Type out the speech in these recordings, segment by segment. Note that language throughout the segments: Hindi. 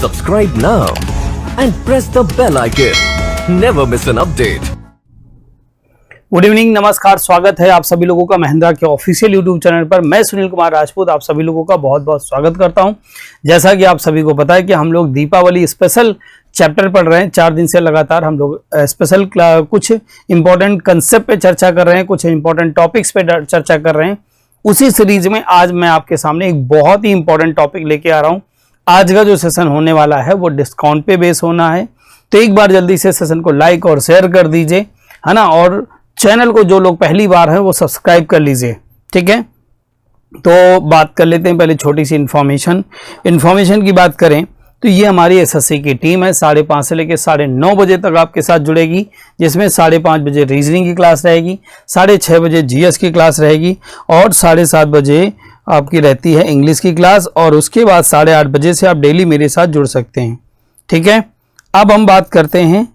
Subscribe now and press the bell icon. Never miss an update. Good evening, नमस्कार, स्वागत है आप सभी लोगों का महिंद्रा के ऑफिशियल यूट्यूब चैनल पर। मैं सुनील कुमार राजपूत आप सभी लोगों का बहुत बहुत स्वागत करता हूं। जैसा कि आप सभी को पता है कि हम लोग दीपावली स्पेशल चैप्टर पढ़ रहे हैं। 4 दिन से लगातार हम लोग स्पेशल कुछ इंपॉर्टेंट कंसेप्ट पे चर्चा कर रहे हैं, कुछ इंपॉर्टेंट टॉपिक्स पे चर्चा कर रहे हैं। उसी सीरीज में आज मैं आपके सामने एक बहुत ही इंपॉर्टेंट टॉपिक लेके आ रहा हूँ। आज का जो सेशन होने वाला है वो डिस्काउंट पे बेस होना है। तो एक बार जल्दी से सेशन को लाइक और शेयर कर दीजिए, है ना, और चैनल को जो लोग पहली बार हैं वो सब्सक्राइब कर लीजिए, ठीक है। तो बात कर लेते हैं पहले छोटी सी इन्फॉर्मेशन की बात करें तो ये हमारी एसएससी की टीम है। 5:30 से लेकर 9:30 बजे तक आपके साथ जुड़ेगी, जिसमें 5:30 बजे रीजनिंग की क्लास रहेगी, 6:30 बजे जीएस की क्लास रहेगी और 7:30 बजे आपकी रहती है इंग्लिश की क्लास। और उसके बाद 8:30 बजे से आप डेली मेरे साथ जुड़ सकते हैं, ठीक है। अब हम बात करते हैं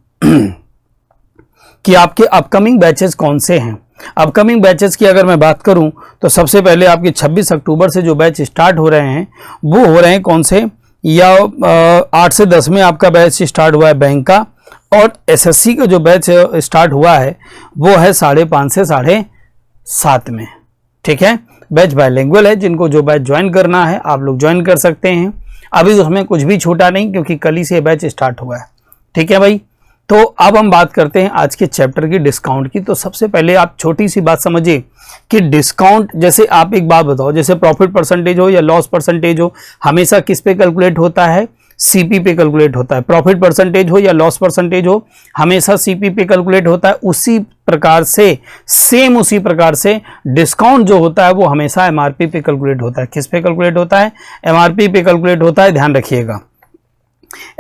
कि आपके अपकमिंग बैचेस कौन से हैं। अपकमिंग बैचेस की अगर मैं बात करूं तो सबसे पहले आपके 26 अक्टूबर से जो बैच स्टार्ट हो रहे हैं वो हो रहे हैं कौन से, या 8 से 10 में आपका बैच स्टार्ट हुआ है बैंक का, और एसएससी का जो बैच स्टार्ट हुआ है वो है 5:30 से 7:30 में, ठीक है। बैच बायलिंगुअल है, जिनको जो बैच ज्वाइन करना है आप लोग ज्वाइन कर सकते हैं। अभी उसमें कुछ भी छूटा नहीं क्योंकि कल ही से बैच स्टार्ट हुआ है, ठीक है भाई। तो अब हम बात करते हैं आज के चैप्टर की डिस्काउंट की। तो सबसे पहले आप छोटी सी बात समझिए कि डिस्काउंट, जैसे आप एक बात बताओ, जैसे प्रॉफिट परसेंटेज हो या लॉस परसेंटेज हो, हमेशा किस पे कैलकुलेट होता है, सीपी पे कैलकुलेट होता है। प्रॉफिट परसेंटेज हो या लॉस परसेंटेज हो, हमेशा सीपी पे कैलकुलेट होता है। उसी प्रकार से डिस्काउंट जो होता है वो हमेशा एमआरपी पे कैलकुलेट होता है। किस पे कैलकुलेट होता है? एमआरपी पे कैलकुलेट होता है, ध्यान रखिएगा।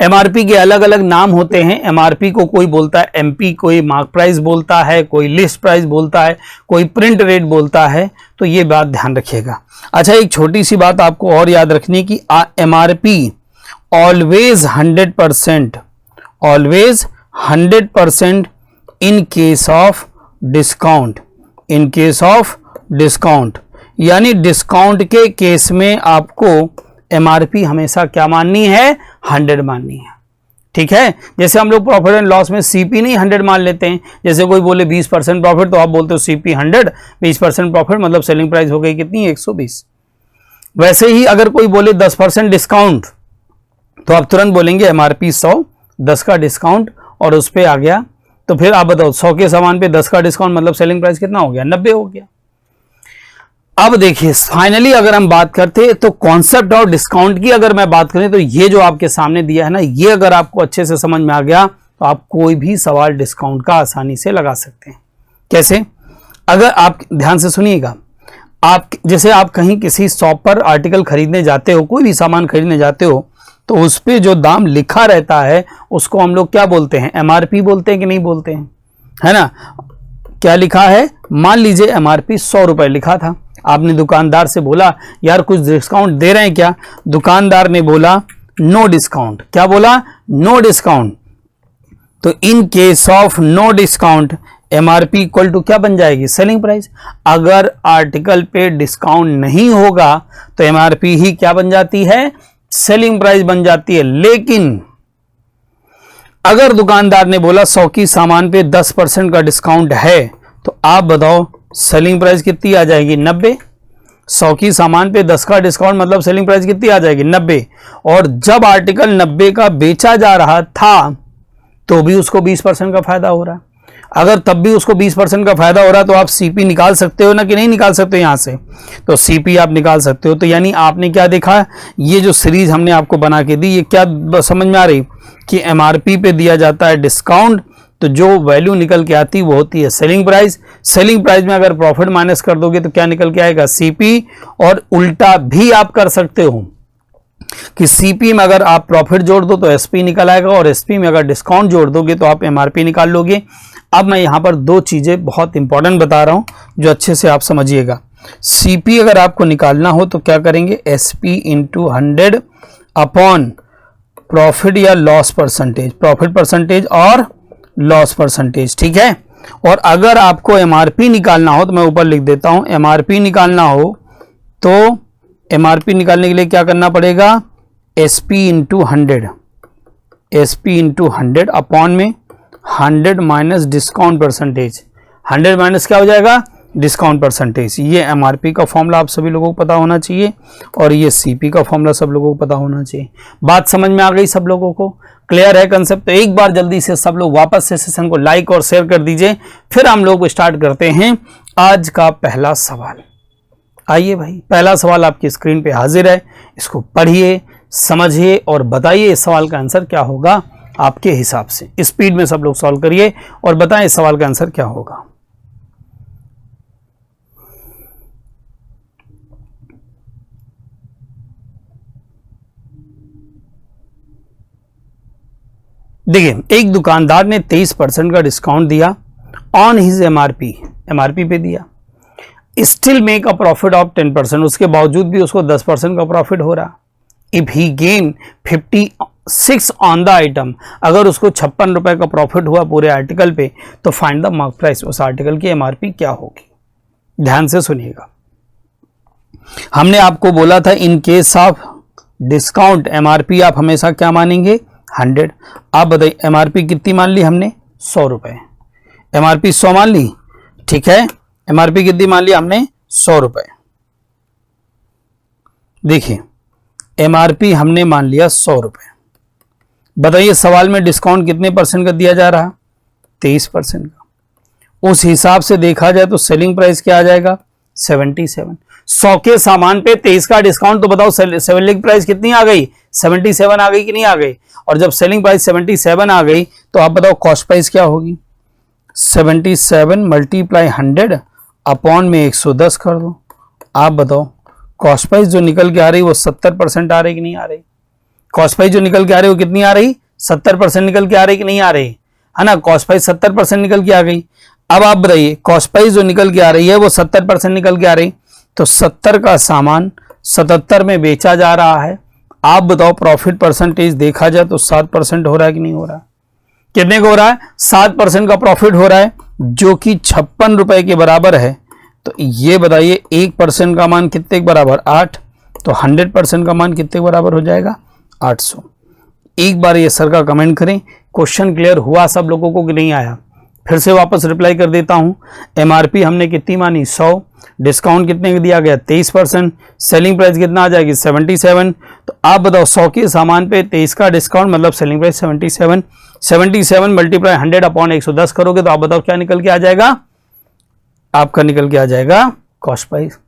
एमआरपी के अलग अलग नाम होते हैं। एमआरपी को कोई बोलता है एमपी, कोई मार्क प्राइस बोलता है, कोई लिस्ट प्राइस बोलता है, कोई प्रिंट रेट बोलता है। तो ये बात ध्यान रखिएगा। अच्छा, एक छोटी सी बात आपको और याद रखनी की MRP always 100% in case of discount, यानी डिस्काउंट के केस में आपको एमआरपी हमेशा क्या माननी है? 100 माननी है, ठीक है। जैसे हम लोग प्रॉफिट एंड लॉस में सीपी नहीं 100 मान लेते हैं। जैसे कोई बोले 20% प्रॉफिट तो आप बोलते हो सीपी 100, 20% प्रॉफिट मतलब सेलिंग प्राइस हो गई कितनी? 120। वैसे ही अगर कोई बोले 10% डिस्काउंट तो आप तुरंत बोलेंगे एमआरपी 100, 10 का डिस्काउंट और उस पर आ गया। तो फिर आप बताओ 100 के सामान पे 10 का डिस्काउंट मतलब सेलिंग प्राइस कितना हो गया? 90 हो गया। अब देखिए फाइनली अगर हम बात करते हैं तो कॉन्सेप्ट और डिस्काउंट की अगर मैं बात करें तो ये जो आपके सामने दिया है ना, ये अगर आपको अच्छे से समझ में आ गया तो आप कोई भी सवाल डिस्काउंट का आसानी से लगा सकते हैं। कैसे? अगर आप ध्यान से सुनिएगा, आप जैसे आप कहीं किसी शॉप पर आर्टिकल खरीदने जाते हो, कोई भी सामान खरीदने जाते हो, तो उस पर जो दाम लिखा रहता है उसको हम लोग क्या बोलते हैं? एमआरपी बोलते हैं कि नहीं बोलते हैं, है ना। क्या लिखा है? मान लीजिए एमआरपी 100 रुपए लिखा था। आपने दुकानदार से बोला यार कुछ डिस्काउंट दे रहे हैं क्या? दुकानदार ने बोला नो डिस्काउंट। क्या बोला? No discount. तो in case of no discount MRP equal to क्या बन जाएगी? Selling price. अगर आर्टिकल पे डिस्काउंट नहीं होगा तो एमआरपी ही क्या बन जाती है? सेलिंग प्राइस बन जाती है। लेकिन अगर दुकानदार ने बोला 100 की सामान पे 10% का डिस्काउंट है तो आप बताओ सेलिंग प्राइस कितनी आ जाएगी? 90। 100 की सामान पे 10 का डिस्काउंट मतलब सेलिंग प्राइस कितनी आ जाएगी? 90। और जब आर्टिकल 90 का बेचा जा रहा था तो भी उसको 20% का फायदा हो रहा है। अगर तब भी उसको 20% का फायदा हो रहा है तो आप सीपी निकाल सकते हो ना, कि नहीं निकाल सकते? यहां से तो सीपी आप निकाल सकते हो। तो यानी आपने क्या देखा, ये जो सीरीज हमने आपको बना के दी, ये क्या समझ में आ रही कि एमआरपी पे दिया जाता है डिस्काउंट, तो जो वैल्यू निकल के आती है वो होती है सेलिंग प्राइस। सेलिंग प्राइस में अगर प्रॉफिट माइनस कर दोगे तो क्या निकल के आएगा? सीपी। और उल्टा भी आप कर सकते हो कि सीपी में अगर आप प्रॉफिट जोड़ दो तो एसपी निकल आएगा, और एसपी में अगर डिस्काउंट जोड़ दोगे तो आप एमआरपी निकाल लोगे। अब मैं यहां पर 2 चीजें बहुत इंपॉर्टेंट बता रहा हूं जो अच्छे से आप समझिएगा। सीपी अगर आपको निकालना हो तो क्या करेंगे? एसपी इंटू 100 अपॉन प्रॉफिट या लॉस परसेंटेज, प्रॉफिट परसेंटेज और लॉस परसेंटेज, ठीक है। और अगर आपको एमआरपी निकालना हो तो मैं ऊपर लिख देता हूं, एमआरपी निकालना हो तो एमआरपी निकालने के लिए क्या करना पड़ेगा? SP into 100, SP into 100 upon में 100 माइनस डिस्काउंट परसेंटेज, 100 माइनस क्या हो जाएगा, डिस्काउंट परसेंटेज। ये MRP का फॉर्मूला आप सभी लोगों को पता होना चाहिए और ये CP का फॉर्मूला सब लोगों को पता होना चाहिए। बात समझ में आ गई सब लोगों को, क्लियर है कंसेप्ट? तो एक बार जल्दी से सब लोग वापस से सेशन को लाइक और शेयर कर दीजिए, फिर हम लोग स्टार्ट करते हैं आज का पहला सवाल। आइए भाई, पहला सवाल आपकी स्क्रीन पे हाजिर है, इसको पढ़िए, समझिए और बताइए इस सवाल का आंसर क्या होगा आपके हिसाब से। स्पीड में सब लोग सॉल्व करिए और बताएं इस सवाल का आंसर क्या होगा। देखिए, एक दुकानदार ने 23% का डिस्काउंट दिया ऑन हिज MRP पे दिया, still make a profit of 10%, उसके बावजूद भी उसको 10% का प्रॉफिट हो रहा। If he gain 56 on the item, अगर उसको 56 रुपए का प्रॉफिट हुआ पूरे आर्टिकल पे, तो फाइंड द मार्क प्राइस, उस आर्टिकल की MRP क्या होगी। ध्यान से सुनिएगा, हमने आपको बोला था इन केस ऑफ डिस्काउंट MRP आप हमेशा क्या मानेंगे, 100। आप बताइए MRP कितनी मान ली हमने, 100 रुपए, MRP 100 मान ली, ठीक है। MRP कितनी मान ली हमने, 100 रुपए। देखिए MRP हमने मान लिया 100 रुपए, बताइए सवाल में डिस्काउंट कितने परसेंट का दिया जा रहा, 23% का। उस हिसाब से देखा जाए तो सेलिंग प्राइस क्या आ जाएगा, 77। 100 के सामान पे 23 का डिस्काउंट, तो बताओ सेलिंग प्राइस कितनी आ गई, 77 आ गई कि नहीं आ गई। और जब सेलिंग प्राइस 77 आ गई तो आप बताओ कॉस्ट प्राइस क्या होगी, 77 मल्टीप्लाई 100 अपॉन में 110 कर दो। आप बताओ कॉस्ट प्राइस जो निकल के आ रही वो 70% आ रही कि नहीं आ रही। कॉस्ट प्राइस जो निकल के आ रही वो कितनी आ रही, 70% निकल के आ रही कि नहीं आ रही, है ना। कॉस्ट प्राइस 70% निकल के आ गई। अब आप बताइए कॉस्ट प्राइस जो निकल के आ रही है वो 70% निकल के आ रही, तो 70 का सामान 77 में बेचा जा रहा है। आप बताओ प्रॉफिट परसेंटेज देखा जाए तो 7% हो रहा है कि नहीं हो रहा। कितने को हो रहा है, 7% का प्रॉफिट हो रहा है, जो कि 56 रुपए के बराबर है। तो ये बताइए 1% का मान कितने के बराबर, 8, तो 100% का मान कितने के बराबर हो जाएगा, 800। एक बार ये सर का कमेंट करें, क्वेश्चन क्लियर हुआ सब लोगों को कि नहीं आया। फिर से वापस रिप्लाई कर देता हूं, MRP हमने कितनी मानी, 100, डिस्काउंट कितने का दिया गया, 23%, सेलिंग प्राइस कितना आ जाएगी, 77। तो आप बताओ 100 के सामान पे 23 का डिस्काउंट मतलब सेलिंग प्राइस 77, 77 मल्टीप्लाई 100 अपॉन 110 करोगे तो आप बताओ क्या निकल के आ जाएगा, आपका निकल के आ जाएगा कॉस्ट प्राइस।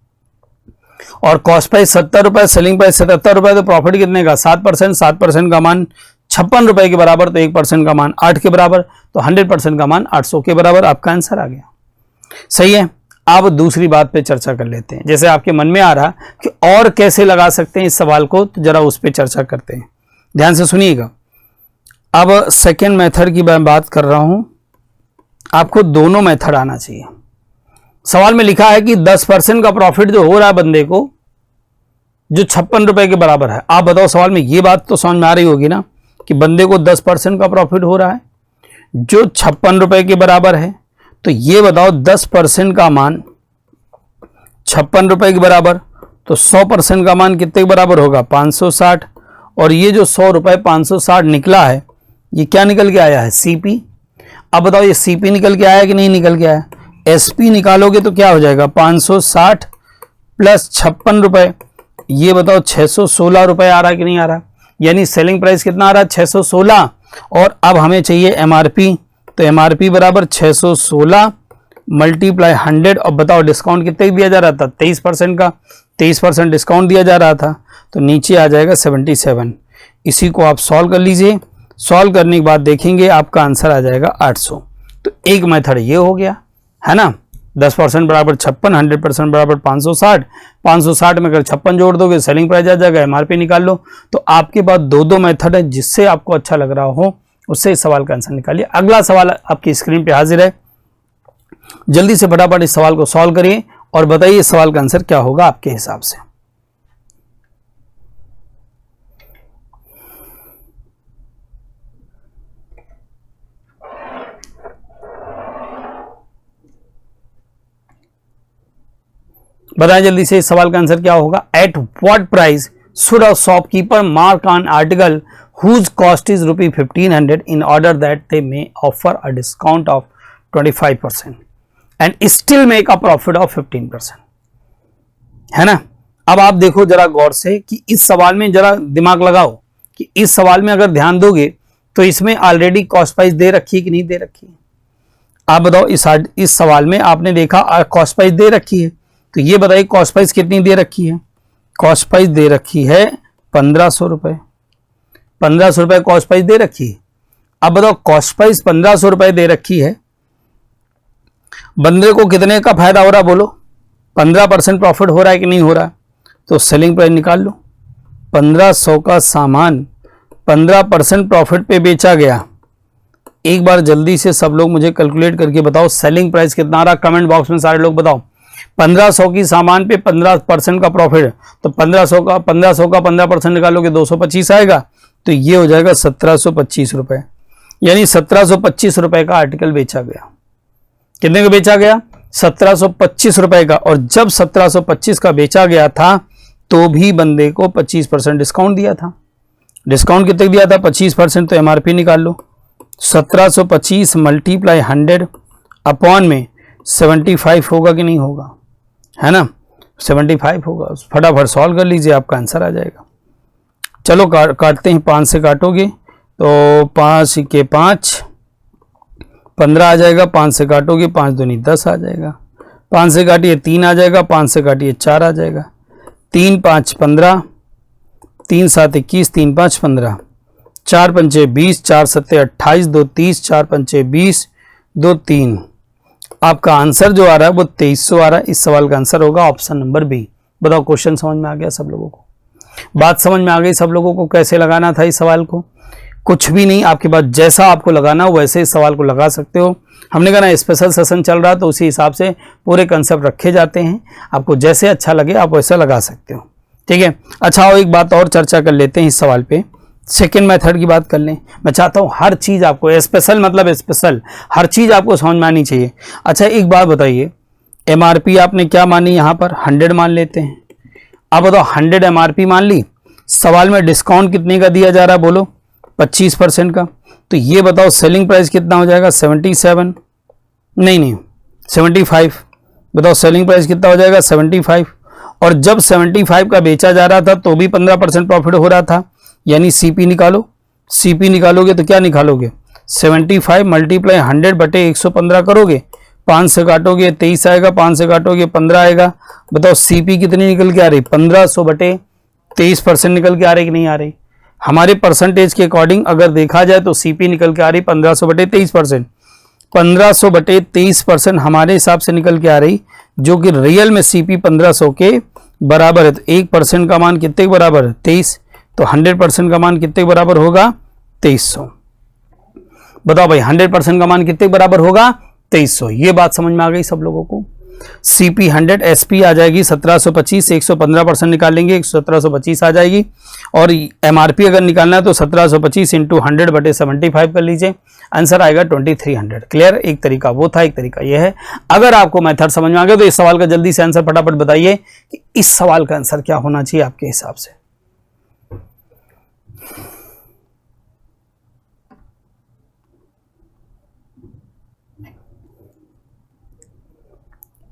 और कॉस्ट प्राइस 70 रुपए, सेलिंग प्राइस 77 रुपए, तो प्रॉफिट कितने का, 7%, 7% का मान 56 रुपए के बराबर, तो 1% का मान 8 के बराबर, तो 100% का मान 800 के बराबर। आपका आंसर आ गया, सही है। अब दूसरी बात पे चर्चा कर लेते हैं। जैसे आपके मन में आ रहा कि और कैसे लगा सकते हैं इस सवाल को, तो जरा उस पर चर्चा करते हैं, ध्यान से सुनिएगा। अब सेकेंड मेथड की मैं बात कर रहा हूं, आपको दोनों मेथड आना चाहिए। सवाल में लिखा है कि 10% का प्रॉफिट जो हो रहा है बंदे को, जो 56 रुपए के बराबर है। आप बताओ सवाल में ये बात तो समझ में आ रही होगी ना कि बंदे को 10% का प्रॉफिट हो रहा है जो 56 रुपए के बराबर है। तो ये बताओ 10% का मान 56 रुपए के बराबर, तो 100% का मान कितने के बराबर होगा, 560। और ये जो 100 रुपए 560 निकला है, ये क्या निकल के आया है, CP। अब बताओ ये CP निकल के आया कि नहीं निकल के आया। SP निकालोगे तो क्या हो जाएगा, 560 प्लस 56 रुपए, ये बताओ 616 रुपए आ रहा है कि नहीं आ रहा। यानी सेलिंग प्राइस कितना आ रहा है, 616। और अब हमें चाहिए MRP, तो MRP बराबर 616 मल्टीप्लाई 100। और बताओ डिस्काउंट कितने दिया जा रहा था, 23% का, 23% डिस्काउंट दिया जा रहा था, तो नीचे आ जाएगा 77। इसी को आप सॉल्व कर लीजिए, सॉल्व करने के बाद देखेंगे आपका आंसर आ जाएगा 800। तो एक मेथड ये हो गया, है ना। 10% बराबर 56, 100% बराबर 560, 560 में अगर 56 जोड़ दोगे सेलिंग प्राइस आ जाएगा, MRP निकाल लो। तो आपके पास दो मेथड है, जिससे आपको अच्छा लग रहा हो उससे इस सवाल का आंसर निकालिए। अगला सवाल आपकी स्क्रीन पे हाजिर है, जल्दी से फटाफट इस सवाल को सॉल्व करिए और बताइए इस सवाल का आंसर क्या होगा आपके हिसाब से। बताएं जल्दी से इस सवाल का आंसर क्या होगा। At what price should a shopkeeper mark on article whose cost is rupee 1500 in order that they may offer a discount of 25% and still make a profit of 15%, है ना। अब आप देखो जरा गौर से कि इस सवाल में जरा दिमाग लगाओ कि इस सवाल में अगर ध्यान दोगे तो इसमें ऑलरेडी कॉस्ट प्राइस दे रखी है कि नहीं दे रखी है। आप बताओ इस सवाल में आपने देखा कॉस्ट प्राइस दे रखी है, तो ये बताइए कॉस्ट प्राइस कितनी दे रखी है। कॉस्ट प्राइस दे रखी है 1500 रुपए, 1500 रुपए कॉस्ट प्राइस दे रखी है। अब बताओ कॉस्ट प्राइस 1500 रुपए दे रखी है, बंदे को कितने का फायदा हो रहा बोलो, 15% प्रॉफिट हो रहा है कि नहीं हो रहा। तो सेलिंग प्राइस निकाल लो, 1500 का सामान 15% प्रॉफिट पे बेचा गया। एक बार जल्दी से सब लोग मुझे कैलकुलेट करके बताओ सेलिंग प्राइस कितना आ रहा, कमेंट बॉक्स में सारे लोग बताओ। 1500 की सामान पे 15% का प्रॉफिट, तो 1500 का 15% निकालोगे 225 आएगा, तो ये हो जाएगा 1725 रुपए, यानी 1725 रुपए का आर्टिकल बेचा गया। कितने का बेचा गया, 1725 रुपए का। और जब 1725 का बेचा गया था तो भी बंदे को 25% डिस्काउंट दिया था। डिस्काउंट कितने दिया था, 25%। तो एमआरपी निकाल लो, 1725 मल्टीप्लाई 100 अपॉन में 75 होगा कि नहीं होगा, है ना, 75 होगा। फटाफट सॉल्व कर लीजिए, आपका आंसर आ जाएगा। चलो काटते हैं, 5 से काटोगे तो 5 के 5 15 आ जाएगा, 5 से काटोगे 5 दूनी 10 आ जाएगा, 5 से काटिए 3 आ जाएगा, 5 से काटिए 4 आ जाएगा, 3 5 15, 3 7 21, 3 5 15, 4 पंचे 20, 4 7 28, 2 30, 4 पंचे 20, 2 3। आपका आंसर जो आ रहा है वो 2300 आ रहा है। इस सवाल का आंसर होगा ऑप्शन नंबर बी। बताओ क्वेश्चन समझ में आ गया सब लोगों को, बात समझ में आ गई सब लोगों को, कैसे लगाना था इस सवाल को। कुछ भी नहीं, आपके पास जैसा आपको लगाना हो वैसे इस सवाल को लगा सकते हो। हमने कहा ना स्पेशल सेशन चल रहा है तो उसी हिसाब से पूरे कंसेप्ट रखे जाते हैं, आपको जैसे अच्छा लगे आप वैसा लगा सकते हो, ठीक है। अच्छा आओ एक बात और चर्चा कर लेते हैं इस सवाल पे, सेकेंड मेथड की बात कर लें। मैं चाहता हूँ हर चीज़ आपको स्पेशल मतलब स्पेशल हर चीज़ आपको समझ में आनी चाहिए। अच्छा एक बात बताइए, एमआरपी आपने क्या मानी, यहाँ पर 100 मान लेते हैं। अब बताओ 100 एमआरपी मान ली, सवाल में डिस्काउंट कितने का दिया जा रहा है बोलो, 25% का। तो ये बताओ सेलिंग प्राइस कितना हो जाएगा, 77 नहीं 75। बताओ सेलिंग प्राइस कितना हो जाएगा, 75। और जब 75 का बेचा जा रहा था तो भी 15% प्रॉफिट हो रहा था, यानी सीपी निकालो। सीपी निकालोगे तो क्या निकालोगे, 75 मल्टीप्लाई 100 बटे 115 करोगे, 5 से काटोगे 23 आएगा, 5 से काटोगे 15 आएगा। बताओ सीपी कितनी निकल के आ रही, 1500 बटे 23% निकल के आ रही कि नहीं आ रही। हमारे परसेंटेज के अकॉर्डिंग अगर देखा जाए तो सीपी निकल के आ रही 1500 बटे 23%। 1500 बटे 23% हमारे हिसाब से निकल के आ रही, जो कि रियल में सीपी 1500 के बराबर है। तो 1% का मान कितने के बराबर है, 23। तो 100% का मान कितने के बराबर होगा, 2300। बताओ भाई 100% का मान कितने के बराबर होगा, 2300। ये बात समझ में आ गई सब लोगों को। सीपी 100 एसपी आ जाएगी 1725, 115% निकालेंगे 1725 आ जाएगी। और एमआरपी अगर निकालना है तो 1725 इंटू 100 बटे 75 कर लीजिए, आंसर आएगा 2300। क्लियर, एक तरीका वो था, एक तरीका ये है। अगर आपको मेथड समझ में आ गया तो इस सवाल का जल्दी से आंसर फटाफट बताइए कि इस सवाल का आंसर क्या होना चाहिए आपके हिसाब से।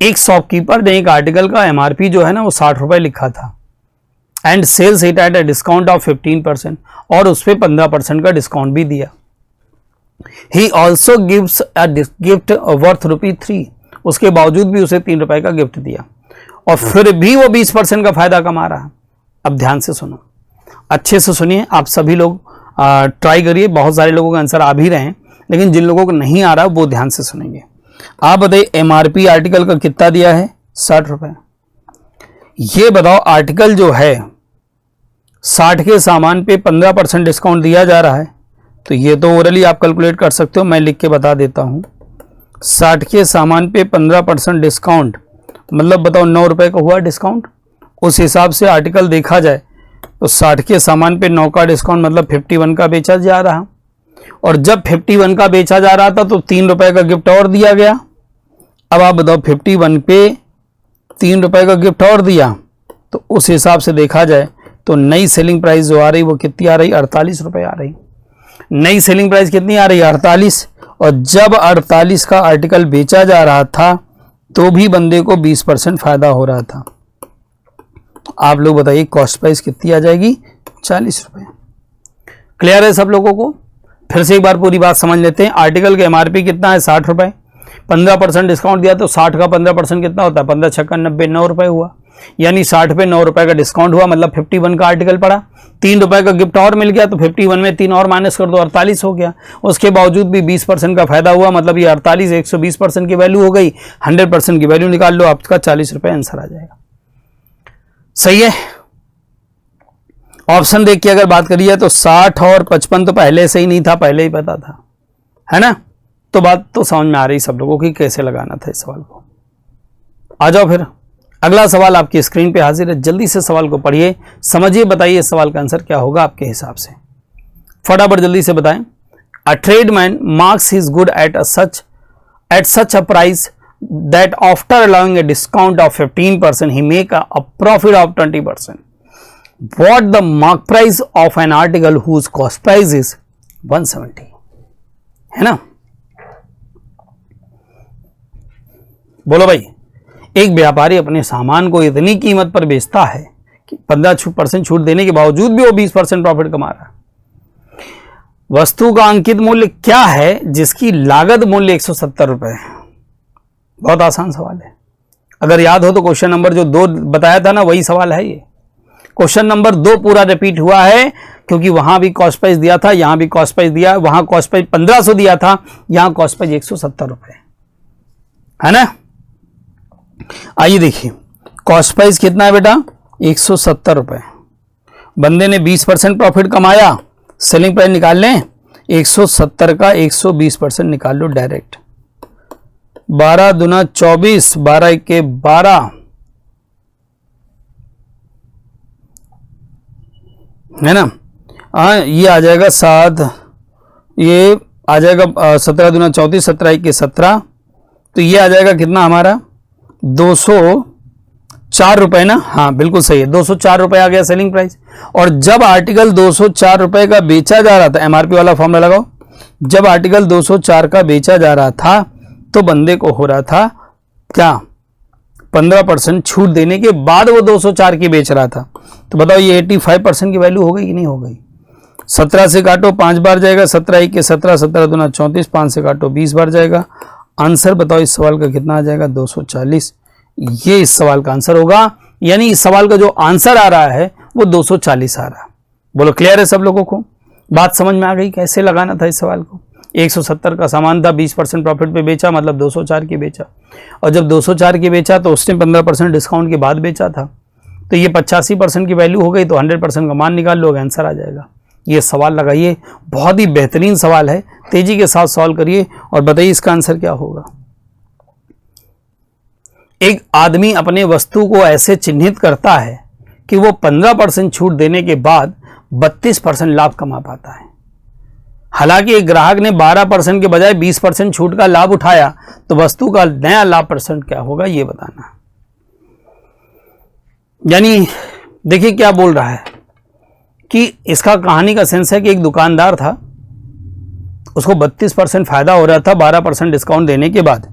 एक शॉपकीपर ने एक आर्टिकल का एमआरपी जो है ना वो 60 रुपए लिखा था and sells it at a discount of 15% और उस पर 15% का डिस्काउंट भी दिया। He also gives a gift worth ₹3। उसके बावजूद भी उसे 3 रुपए का गिफ्ट दिया और फिर भी वो 20% का फायदा कमा रहा है। अब ध्यान से सुनो, अच्छे से सुनिए, आप सभी लोग ट्राई करिए। बहुत सारे लोगों का आंसर आ भी रहे हैं, लेकिन जिन लोगों को नहीं आ रहा वो ध्यान से सुनेंगे। आप बताइए एमआरपी आर्टिकल का कितना दिया है, 60 रुपए। ये बताओ आर्टिकल जो है 60 के सामान पे 15% डिस्काउंट दिया जा रहा है, तो ये तो ओरली आप कैलकुलेट कर सकते हो, मैं लिख के बता देता हूं। 60 के सामान पे 15% डिस्काउंट मतलब बताओ 9 रुपए का हुआ डिस्काउंट। उस हिसाब से आर्टिकल देखा जाए तो 60 के सामान पे 9 का डिस्काउंट मतलब 51 का बेचा जा रहा। और जब 51 का बेचा जा रहा था तो 3 रुपए का गिफ्ट और दिया गया। अब आप बताओ 51 पे 3 रुपए का गिफ्ट और दिया, तो उस हिसाब से देखा जाए तो नई सेलिंग प्राइस जो आ रही वो कितनी आ रही, 48 रुपये आ रही। नई सेलिंग प्राइस कितनी आ रही, 48। और जब 48 का आर्टिकल बेचा जा रहा था तो भी बंदे को 20% फायदा हो रहा था। आप लोग बताइए कॉस्ट प्राइस कितनी आ जाएगी, 40 रुपये। क्लियर है सब लोगों को? फिर से एक बार पूरी बात समझ लेते हैं। आर्टिकल का एमआरपी कितना है, 60 रुपये। 15% डिस्काउंट दिया तो 60 का 15% कितना होता है, 15 छक्का 90, 9 रुपये हुआ। यानी 60 पे 9 रुपये का डिस्काउंट हुआ, मतलब 51 का आर्टिकल पड़ा। 3 रुपये का गिफ्ट और मिल गया तो 51 में 3 और माइनस कर दो, 48 हो गया। उसके बावजूद भी 20% का फायदा हुआ, मतलब ये 48 120% की वैल्यू हो गई। 100% की वैल्यू निकाल लो, आपका 40 रुपये आंसर आ जाएगा। सही है। ऑप्शन देख के अगर बात करिए तो 60 और 55 तो पहले से ही नहीं था, पहले ही पता था, है ना? तो बात तो समझ में आ रही सब लोगों की कैसे लगाना था इस सवाल को। आ जाओ फिर, अगला सवाल आपकी स्क्रीन पे हाजिर है। जल्दी से सवाल को पढ़िए, समझिए, बताइए इस सवाल का आंसर क्या होगा आपके हिसाब से। फटाफट जल्दी से बताएं। A tradesman marks his good at such a price that after allowing a discount of 15% he make a profit of 20%. What the mark price of an article whose cost price is 170, है ना? बोलो भाई, एक व्यापारी अपने सामान को इतनी कीमत पर बेचता है कि 15% छूट देने के बावजूद भी वो 20% प्रॉफिट कमा रहा है। वस्तु का अंकित मूल्य क्या है जिसकी लागत मूल्य 170 रुपए है? बहुत आसान सवाल है। अगर याद हो तो क्वेश्चन नंबर जो 2 बताया था ना, वही सवाल है ये। क्वेश्चन नंबर 2 पूरा रिपीट हुआ है क्योंकि वहां भी कॉस्ट प्राइस दिया था, यहां भी कॉस्ट प्राइस दिया, वहां कॉस्ट प्राइस 1500 दिया था, यहां कॉस्ट प्राइस 170 रुपए, है ना? आइए देखिए, कॉस्ट प्राइस कितना है बेटा, 170 रुपए। बंदे ने 20% प्रॉफिट कमाया, सेलिंग प्राइस निकाल लें, 170 का 120% निकाल लो डायरेक्ट। 12 दूना 24, 12 के 12, है ना? ये आ जाएगा 7, ये आ जाएगा 17 दूना 34, 17 के 17, तो ये आ जाएगा कितना हमारा, 204 रुपए ना? हाँ बिल्कुल सही है, 204 रुपए आ गया सेलिंग प्राइस। और जब आर्टिकल 204 रुपए का बेचा जा रहा था, एमआरपी वाला फॉर्मूला लगाओ, जब आर्टिकल 204 का बेचा जा रहा था तो बंदे को हो रहा था क्या, 15% छूट देने के बाद वो 204 की बेच रहा था। तो बताओ ये 85% की वैल्यू हो गई कि नहीं हो गई? 17 से काटो 5 बार जाएगा, 17 के 17, 17 दूना 34, 5 से काटो 20 बार जाएगा। आंसर बताओ इस सवाल का कितना आ जाएगा, 240। ये इस सवाल का आंसर होगा, यानी इस सवाल का जो आंसर आ रहा है वो 240 आ रहा है। बोलो क्लियर है सब लोगों को? बात समझ में आ गई कैसे लगाना था इस सवाल को? 170 का सामान था, 20% प्रॉफिट पे बेचा, मतलब 204 की बेचा। और जब 204 की बेचा तो उसने 15% डिस्काउंट के बाद बेचा था, तो ये 85% की वैल्यू हो गई, तो 100% का मान निकाल लो, आंसर आ जाएगा। ये सवाल लगाइए, बहुत ही बेहतरीन सवाल है, तेजी के साथ सॉल्व करिए और बताइए इसका आंसर क्या होगा। एक आदमी अपने वस्तु को ऐसे चिन्हित करता है कि वो 15% छूट देने के बाद 32% लाभ कमा पाता है। हालांकि एक ग्राहक ने 12% के बजाय 20% छूट का लाभ उठाया, तो वस्तु का नया लाभ परसेंट क्या होगा ये बताना। यानी देखिए क्या बोल रहा है कि इसका कहानी का सेंस है कि एक दुकानदार था, उसको 32% फायदा हो रहा था 12% डिस्काउंट देने के बाद।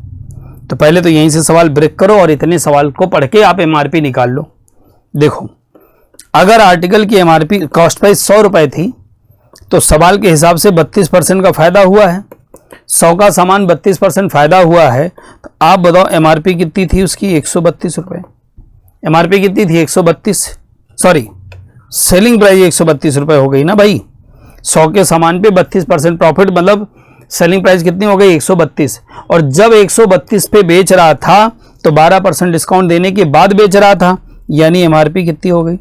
तो पहले तो यहीं से सवाल ब्रेक करो और इतने सवाल को पढ़ के आप एमआरपी निकाल लो। देखो, अगर आर्टिकल की एमआरपी कॉस्ट प्राइस 100 रुपए थी तो सवाल के हिसाब से 32% का फायदा हुआ है, 100 का सामान 32% फायदा हुआ है, तो आप बताओ एमआरपी कितनी थी उसकी, 132 रुपए। एमआरपी कितनी थी, 132, सॉरी सेलिंग प्राइस 132 रुपए हो गई ना भाई। 100 के सामान पे 32% प्रॉफिट, मतलब सेलिंग प्राइस कितनी हो गई, 132। और जब 132 पे बेच रहा था तो 12% डिस्काउंट देने के बाद बेच रहा था, यानी एमआरपी कितनी हो गई,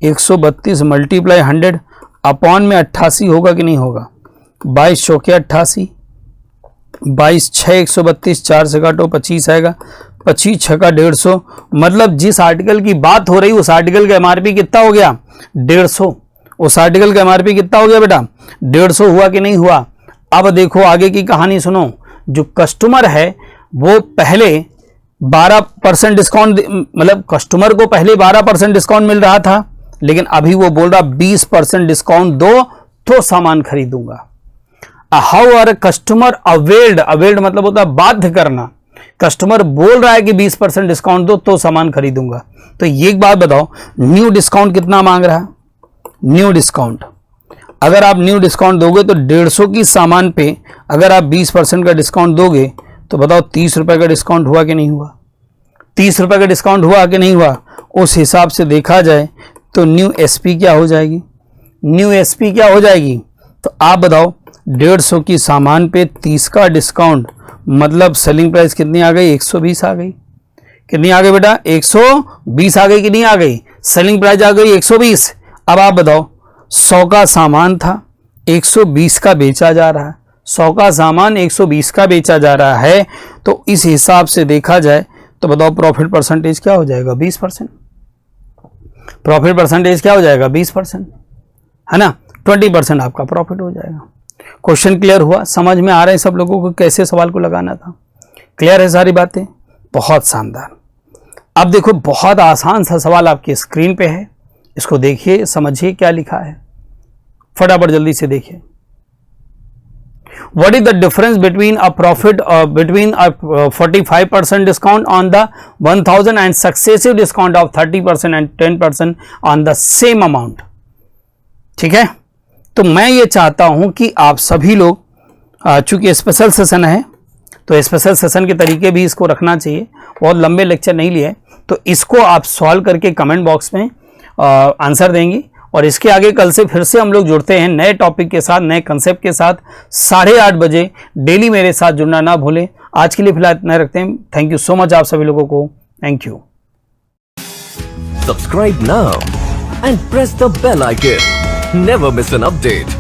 132 मल्टीप्लाई 100 अपॉन में 88 होगा कि नहीं होगा, 22 चौके 88, 22 6 132, 4 से काटो 25 आएगा, 25 6 का 150, मतलब जिस आर्टिकल की बात हो रही उस आर्टिकल का एमआरपी कितना हो गया, 150। उस आर्टिकल का एमआरपी कितना हो गया बेटा, 150 हुआ कि नहीं हुआ। अब देखो आगे की कहानी सुनो, जो कस्टमर है वो पहले 12% डिस्काउंट, मतलब कस्टमर को पहले 12% डिस्काउंट मिल रहा था, लेकिन अभी वो बोल रहा 20% डिस्काउंट दो तो सामान खरीदूंगा। How are customer availed, availed मतलब होता है बाध्य करना। कस्टमर बोल रहा है कि 20% डिस्काउंट दो तो सामान खरीदूंगा। तो ये एक बात बताओ, न्यू डिस्काउंट कितना मांग रहा है? न्यू डिस्काउंट, अगर आप न्यू डिस्काउंट दोगे तो 150 की सामान पे अगर आप 20% का डिस्काउंट दोगे तो बताओ 30 रुपए का डिस्काउंट हुआ कि नहीं हुआ? 30 रुपए का डिस्काउंट हुआ कि नहीं हुआ? उस हिसाब से देखा जाए तो न्यू एसपी क्या हो जाएगी? न्यू एसपी क्या हो जाएगी? तो आप बताओ 150 की सामान पे 30 का डिस्काउंट, मतलब सेलिंग प्राइस कितनी आ गई? 120 आ गई। कितनी आ गई बेटा? 120 आ गई कि नहीं आ गई? सेलिंग प्राइस आ गई 120। अब आप बताओ 100 का सामान था, 120 का बेचा जा रहा है। 100 का सामान 120 का बेचा जा रहा है, तो इस हिसाब से देखा जाए तो बताओ प्रॉफिट परसेंटेज क्या हो जाएगा? 20%। प्रॉफिट परसेंटेज क्या हो जाएगा? 20%, है ना? 20% आपका प्रॉफिट हो जाएगा। क्वेश्चन क्लियर हुआ? समझ में आ रहा है सब लोगों को कैसे सवाल को लगाना था? क्लियर है सारी बातें? बहुत शानदार। अब देखो बहुत आसान सा सवाल आपकी स्क्रीन पे है, इसको देखिए, समझिए क्या लिखा है, फटाफट जल्दी से देखिए। What is the difference between a profit between a 45% discount on the 1000 and successive discount of 30% and 10% on the same amount? ठीक है, तो मैं ये चाहता हूं कि आप सभी लोग, चूंकि स्पेशल सेशन है तो स्पेशल सेशन के तरीके भी इसको रखना चाहिए, बहुत लंबे लेक्चर नहीं लिए, तो इसको आप सॉल्व करके कमेंट बॉक्स में आंसर देंगी। और इसके आगे कल से फिर से हम लोग जुड़ते हैं नए टॉपिक के साथ, नए कंसेप्ट के साथ। 8:30 बजे डेली मेरे साथ जुड़ना ना भूलें। आज के लिए फिलहाल इतना रखते हैं। थैंक यू सो मच आप सभी लोगों को। Thank you. Subscribe now and press the bell icon. Never miss an update.